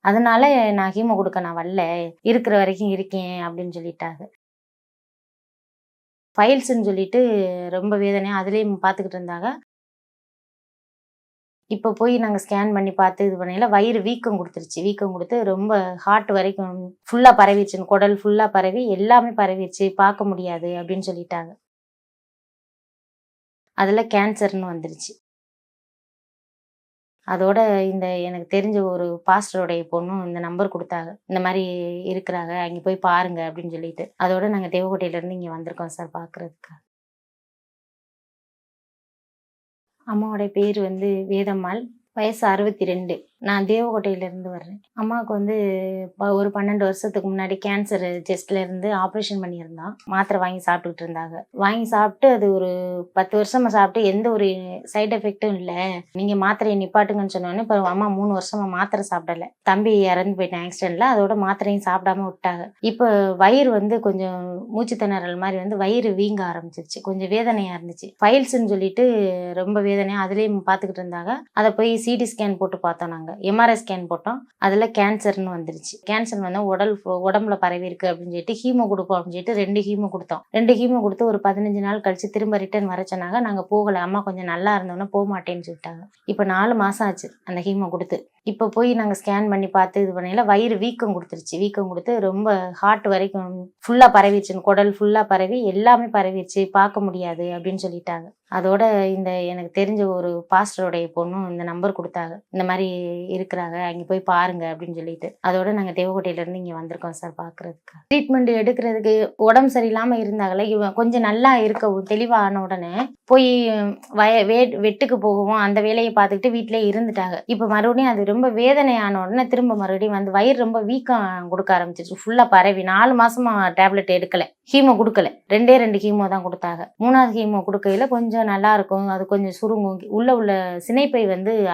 அதனால நான் ஹீமோ கொடுக்க நான் வரல, இருக்கிற வரைக்கும் இருக்கேன் அப்படின்னு சொல்லிட்டாங்க. ஃபைல்ஸ்ன்னு சொல்லிட்டு ரொம்ப வேதனையாக அதுலேயும் பார்த்துக்கிட்டு இருந்தாங்க. இப்போ போய் நாங்கள் ஸ்கேன் பண்ணி பார்த்து இது பண்ணையில வயிறு வீக்கம் கொடுத்துருச்சு. வீக்கம் கொடுத்து ரொம்ப ஹார்ட் வரைக்கும் ஃபுல்லாக பரவிடுச்சுன்னு, குடல் ஃபுல்லாக பரவி எல்லாமே பரவிடுச்சு, பார்க்க முடியாது அப்படின்னு சொல்லிட்டாங்க. அதில் கேன்சர்னு வந்துருச்சு. அதோட எனக்கு தெரிஞ்ச ஒரு பாஸ்டருடைய பொண்ணும் இந்த நம்பர் கொடுத்தாங்க. இந்த மாதிரி இருக்கிறாங்க, அங்கே போய் பாருங்க அப்படின்னு சொல்லிட்டு. அதோட நாங்கள் தேவக்கோட்டையிலேருந்து இங்கே வந்திருக்கோம் சார் பார்க்குறதுக்கு. அம்மாவோடைய பேர் வேதம்மாள். வயசு 62. நான் தேவக்கோட்டையிலேருந்து வர்றேன். அம்மாவுக்கு ஒரு 12 வருஷத்துக்கு முன்னாடி கேன்சர் செஸ்ட்ல இருந்து ஆப்ரேஷன் பண்ணியிருந்தான். மாத்திரை வாங்கி சாப்பிட்டுக்கிட்டு இருந்தாங்க. வாங்கி சாப்பிட்டு அது ஒரு 10 வருஷமா சாப்பிட்டு எந்த ஒரு சைட் எஃபெக்டும் இல்லை, நீங்கள் மாத்திரையை நிப்பாட்டுங்கன்னு சொன்னோடனே இப்போ அம்மா 3 வருஷமா மாத்திரை சாப்பிடல. தம்பி இறந்து போயிட்டேன் ஆக்சிடென்ட்ல, அதோட மாத்திரையும் சாப்பிடாம விட்டாங்க. இப்போ வயிறு கொஞ்சம் மூச்சு திணறல் மாதிரி வயிறு வீங்க ஆரம்பிச்சிருச்சு. கொஞ்சம் வேதனையாக இருந்துச்சு. ஃபைல்ஸ்ன்னு சொல்லிட்டு ரொம்ப வேதனையாக அதுலேயும் பார்த்துக்கிட்டு இருந்தாங்க. அதை போய் சிடி ஸ்கேன் போட்டு பார்த்தோம். நாங்கள் எம்ஆர்ஐ ஸ்கேன் போட்டோம். அதில் கேன்சர்னு வந்துருச்சு. கேன்சர் உடம்புல பரவி இருக்கு அப்படின்னு சொல்லிட்டு ஹீமோ கொடுப்போம் அப்படின்னு சொல்லிட்டு 2 ஹீமோ கொடுத்தோம். 2 ஹீமோ கொடுத்து ஒரு 15 நாள் கழிச்சு திரும்ப ரிட்டர்ன் வர சொன்னாங்க. நாங்கள் போகலை. அம்மா கொஞ்சம் நல்லா இருந்தோன்னா போக மாட்டேன்னு சொல்லிட்டாங்க. இப்போ 4 மாதம் ஆச்சு அந்த ஹீமோ கொடுத்து. இப்போ போய் நாங்கள் ஸ்கேன் பண்ணி பார்த்து இது பண்ணையில வயிறு வீக்கம் கொடுத்துருச்சு. வீக்கம் கொடுத்து ரொம்ப ஹார்ட் வரைக்கும் ஃபுல்லாக பரவிடுச்சுன்னு, குடல் ஃபுல்லாக பரவி எல்லாமே பரவிடுச்சு, பார்க்க முடியாது அப்படின்னு சொல்லிட்டாங்க. அதோட எனக்கு தெரிஞ்ச ஒரு பாஸ்டருடைய பொண்ணும் இந்த நம்பர் கொடுத்தாங்க. இந்த மாதிரி இருக்கிறாங்க, அங்கே போய் பாருங்க அப்படின்னு சொல்லிட்டு. அதோட நாங்கள் தேவக்கோட்டையிலேருந்து இங்கே வந்திருக்கோம் சார் பார்க்குறதுக்கு. ட்ரீட்மெண்ட் எடுக்கிறதுக்கு உடம்பு சரியில்லாமல் இருந்தாங்களே, இவன் கொஞ்சம் நல்லா இருக்கவும் தெளிவான உடனே போய் வெட்டுக்கு போகவும் அந்த வேலையை பார்த்துக்கிட்டு வீட்டிலே இருந்துட்டாங்க. இப்போ மறுபடியும் அது ரொம்ப வேதனையான உடனே திரும்ப மறுபடியும் வயிறு ரொம்ப வீக்கம் கொடுக்க ஆரம்பிச்சிருச்சு. ஃபுல்லாக பரவி 4 மாசமா டேப்லெட் எடுக்கலை, ஹீமோ கொடுக்கல. 2 ஹீமோ தான் கொடுத்தாங்க. 3வது ஹீமோ கொடுக்கையில் கொஞ்சம் நல்லா இருக்கும். அது கொஞ்சம் சுருங்கும். உள்ள சினைப்பை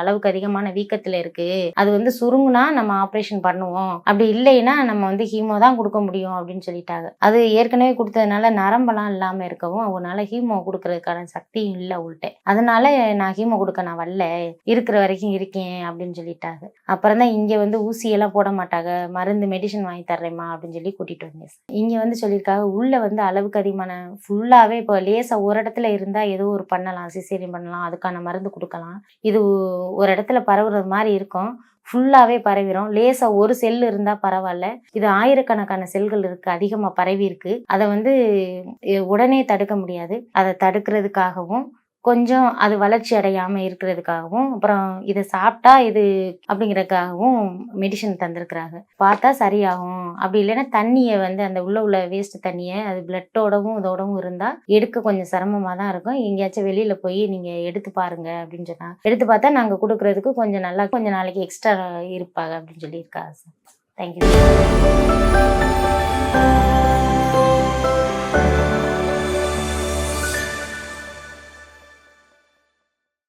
அளவுக்கு அதிகமான வீக்கத்தில் இருக்கு. அது சுருங்குனா நம்ம ஆப்ரேஷன் பண்ணுவோம், அப்படி இல்லைன்னா நம்ம ஹீமோ தான் கொடுக்க முடியும் அப்படின்னு சொல்லிட்டாங்க. அது ஏற்கனவே கொடுத்ததுனால நரம்பெல்லாம் இல்லாமல் இருக்கவும் அவங்களால ஹீமோ கொடுக்கறதுக்கான சக்தியும் இல்லை உள்ட்டே. அதனால நான் ஹீமோ கொடுக்க நான் வரல, இருக்கிற வரைக்கும் இருக்கேன் அப்படின்னு சொல்லிட்டாங்க. அப்புறம் தான் இங்கே ஊசியெல்லாம் போட மாட்டாங்க, மருந்து மெடிசன் வாங்கி தர்றேம்மா அப்படின்னு சொல்லி கூட்டிட்டு வந்தேன். இங்கே சொல்லியிருக்காங்க உள்ள அளவுக்கு அதிகமான ஃபுல்லாகவே இப்போ லேசாக ஒரு இடத்துல இருந்தால் ஏதோ ஒரு பண்ணலாம், சிசேரியன் பண்ணலாம், அதுக்கான மருந்து கொடுக்கலாம். இது ஒரு இடத்துல பரவுறது மாதிரி இருக்கும், ஃபுல்லாகவே பரவிடும். லேசாக ஒரு செல் இருந்தால் பரவாயில்ல, இது ஆயிரக்கணக்கான செல்கள் இருக்குது, அதிகமாக பரவி இருக்குது. அதை உடனே தடுக்க முடியாது. அதை தடுக்கிறதுக்காகவும் கொஞ்சம் அது வளர்ச்சி அடையாமல் இருக்கிறதுக்காகவும் அப்புறம் இதை சாப்பிட்டா இது அப்படிங்கிறதுக்காகவும் மெடிசன் தந்திருக்கிறாங்க. பார்த்தா சரியாகும். அப்படி இல்லைன்னா தண்ணியை அந்த உள்ள வேஸ்ட் தண்ணியை அது பிளட்டோடவும் இதோடவும் இருந்தால் எடுக்க கொஞ்சம் சிரமமாக தான் இருக்கும். எங்கேயாச்சும் வெளியில் போய் நீங்கள் எடுத்து பாருங்க அப்படின்னு சொன்னாங்க. எடுத்து பார்த்தா நாங்கள் கொடுக்குறதுக்கு கொஞ்சம் நாளைக்கு எக்ஸ்ட்ரா இருப்பாங்க அப்படின்னு சொல்லியிருக்காங்க சார். தேங்க்யூ.